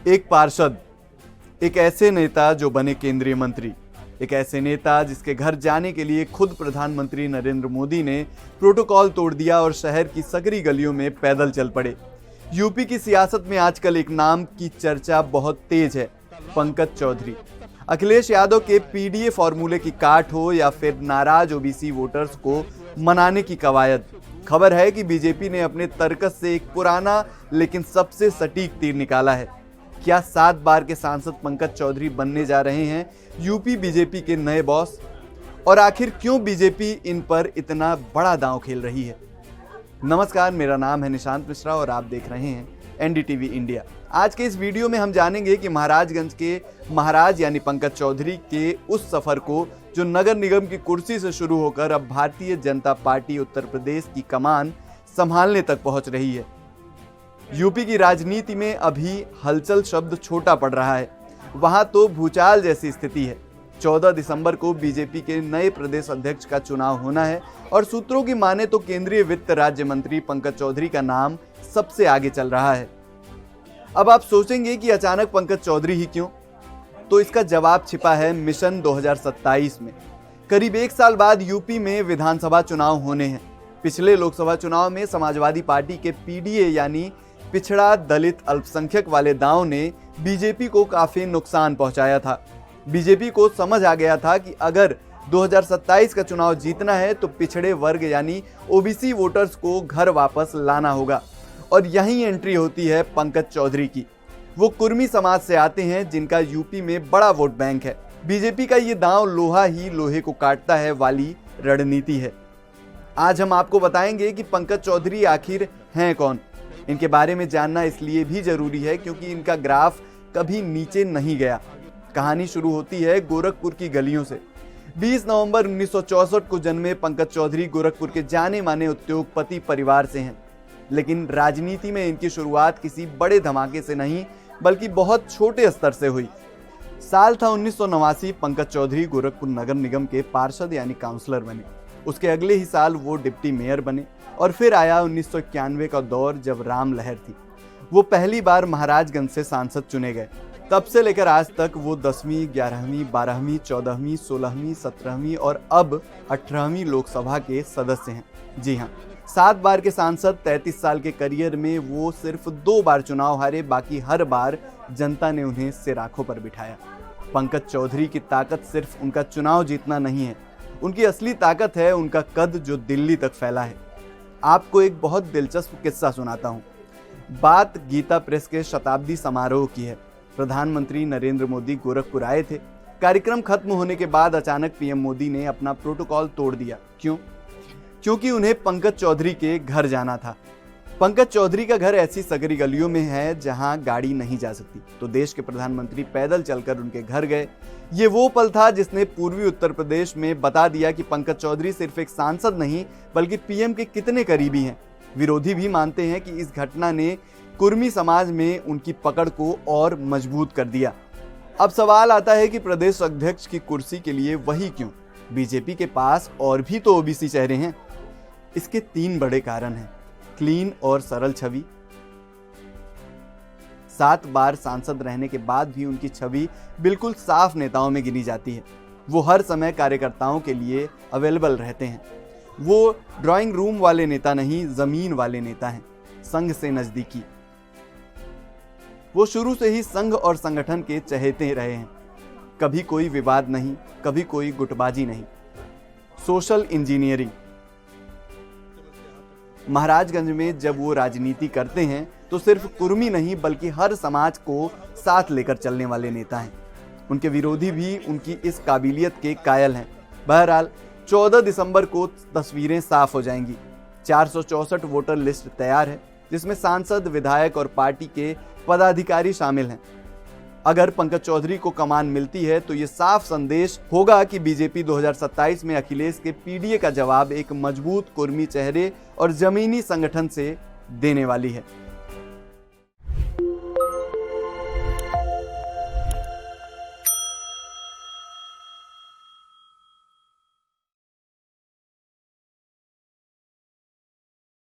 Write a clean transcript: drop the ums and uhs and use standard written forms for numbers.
एक पार्षद, एक ऐसे नेता जो बने केंद्रीय मंत्री, एक ऐसे नेता जिसके घर जाने के लिए खुद प्रधानमंत्री नरेंद्र मोदी ने प्रोटोकॉल तोड़ दिया और शहर की सकरी गलियों में पैदल चल पड़े। यूपी की सियासत में आजकल एक नाम की चर्चा बहुत तेज है, पंकज चौधरी। अखिलेश यादव के पीडीए फॉर्मूले की काट हो या फिर नाराज ओबीसी वोटर्स को मनाने की कवायद, खबर है कि बीजेपी ने अपने तर्कस से एक पुराना लेकिन सबसे सटीक तीर निकाला है। क्या 7 बार के सांसद पंकज चौधरी बनने जा रहे हैं यूपी बीजेपी के नए बॉस? और आखिर क्यों बीजेपी इन पर इतना बड़ा दांव खेल रही है? नमस्कार, मेरा नाम है निशांत मिश्रा और आप देख रहे हैं एनडीटीवी इंडिया। आज के इस वीडियो में हम जानेंगे कि महाराजगंज के महाराज यानी पंकज चौधरी के उस सफर को जो नगर निगम की कुर्सी से शुरू होकर अब भारतीय जनता पार्टी उत्तर प्रदेश की कमान संभालने तक पहुंच रही है। यूपी की राजनीति में अभी हलचल शब्द छोटा पड़ रहा है, वहां तो भूचाल जैसी स्थिति है। 14 दिसंबर को बीजेपी के नए प्रदेश अध्यक्ष का चुनाव होना है और सूत्रों की माने तो केंद्रीय वित्त राज्य मंत्री पंकज चौधरी का नाम सबसे आगे चल रहा है। अब आप सोचेंगे कि अचानक पंकज चौधरी ही क्यों? तो इसका जवाब छिपा है मिशन 2027 में। करीब 1 साल बाद यूपी में विधानसभा चुनाव होने हैं। पिछले लोकसभा चुनाव में समाजवादी पार्टी के पीडीए यानी पिछड़ा दलित अल्पसंख्यक वाले दांव ने बीजेपी को काफी नुकसान पहुंचाया था। बीजेपी को समझ आ गया था कि अगर 2027 का चुनाव जीतना है तो पिछड़े वर्ग यानी ओबीसी वोटर्स को घर वापस लाना होगा। और यहीं एंट्री होती है पंकज चौधरी की। वो कुर्मी समाज से आते हैं जिनका यूपी में बड़ा वोट बैंक है। बीजेपी का ये दांव लोहा ही लोहे को काटता है वाली रणनीति है। आज हम आपको बताएंगे कि पंकज चौधरी आखिर हैं कौन। इनके बारे में जानना इसलिए भी जरूरी है क्योंकि इनका ग्राफ कभी नीचे नहीं गया। कहानी शुरू होती है गोरखपुर की गलियों से। 20 नवंबर 1964 को जन्मे पंकज चौधरी गोरखपुर के जाने माने उद्योगपति परिवार से हैं। लेकिन राजनीति में इनकी शुरुआत किसी बड़े धमाके से नहीं बल्कि बहुत छोटे स्तर से हुई। साल था 1989। पंकज चौधरी गोरखपुर नगर निगम के पार्षद यानी काउंसलर बने। उसके अगले ही साल वो डिप्टी मेयर बने और फिर आया 1991 का दौर जब राम लहर थी। वो पहली बार महाराजगंज से सांसद चुने गए। तब से लेकर आज तक वो 10वीं, 11वीं, 12वीं, 14वीं, 16वीं, 17वीं और अब 18वीं लोकसभा के सदस्य हैं। जी हाँ, 7 बार के सांसद। 33 साल के करियर में वो सिर्फ 2 बार चुनाव हारे, बाकी हर बार जनता ने उन्हें सिर आंखों पर बिठाया। पंकज चौधरी की ताकत सिर्फ उनका चुनाव जीतना नहीं है, उनकी असली ताकत है उनका कद जो दिल्ली तक फैला है। आपको एक बहुत दिलचस्प किस्सा सुनाता हूँ। बात गीता प्रेस के शताब्दी समारोह की है। प्रधानमंत्री नरेंद्र मोदी गोरखपुर आए थे। कार्यक्रम खत्म होने के बाद अचानक पीएम मोदी ने अपना प्रोटोकॉल तोड़ दिया। क्यों? क्योंकि उन्हें पंकज चौधरी के घर जाना था। पंकज चौधरी का घर ऐसी सकरी गलियों में है जहां गाड़ी नहीं जा सकती, तो देश के प्रधानमंत्री पैदल चलकर उनके घर गए। ये वो पल था जिसने पूर्वी उत्तर प्रदेश में बता दिया कि पंकज चौधरी सिर्फ एक सांसद नहीं बल्कि पीएम के कितने करीबी हैं। विरोधी भी मानते हैं कि इस घटना ने कुर्मी समाज में उनकी पकड़ को और मजबूत कर दिया। अब सवाल आता है कि प्रदेश अध्यक्ष की कुर्सी के लिए वही क्यों? बीजेपी के पास और भी तो ओबीसी चेहरे हैं। इसके 3 बड़े कारण हैं। क्लीन और सरल छवि। 7 बार सांसद रहने के बाद भी उनकी छवि बिल्कुल साफ नेताओं में गिनी जाती है। वो हर समय कार्यकर्ताओं के लिए अवेलेबल रहते हैं। वो ड्राइंग रूम वाले नेता नहीं, जमीन वाले नेता हैं। संघ से नजदीकी। वो शुरू से ही संघ और संगठन के चहेते रहे हैं। कभी कोई विवाद नहीं, कभी कोई गुटबाजी नहीं। Social engineering. महाराजगंज में जब वो राजनीति करते हैं तो सिर्फ कुर्मी नहीं बल्कि हर समाज को साथ लेकर चलने वाले नेता हैं। उनके विरोधी भी उनकी इस काबिलियत के कायल हैं। बहरहाल 14 दिसंबर को तस्वीरें साफ हो जाएंगी। 464 वोटर लिस्ट तैयार है जिसमें सांसद, विधायक और पार्टी के पदाधिकारी शामिल हैं। अगर पंकज चौधरी को कमान मिलती है तो ये साफ संदेश होगा कि बीजेपी 2027 में अखिलेश के पीडीए का जवाब एक मजबूत कुर्मी चेहरे और जमीनी संगठन से देने वाली है।